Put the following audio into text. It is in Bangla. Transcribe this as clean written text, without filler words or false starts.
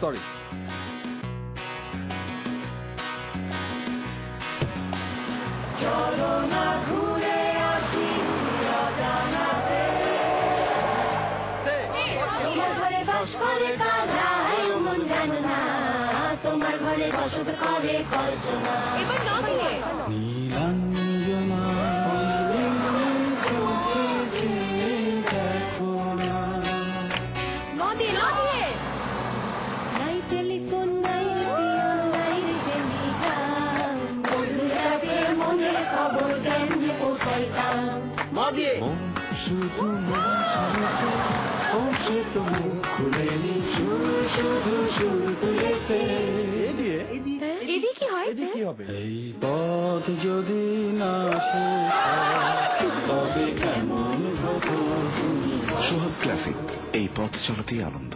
সরি। তোমার ঘরে বসত করে কল্পনা। এবার ন দিয়ে নীলাঞ্জনা ন দিয়ে ন দিয়ে নাই টেলিফোন নাই পিয়ন নাই টেলিগ্রাম, বন্ধুর কাছে মনের খবর কেমনে পৌঁছাইতাম। ন দিয়ে শুধু সে তো মুখ খুলেনি, শুধু সুর তুলেছে। এদিকে কি হয়? কি হবে? এই পথ যদি না শেষ হয়, তবে কেমন হতো তুমি। সোহাগ ক্লাসিক, এই পথ চলতেই আনন্দ।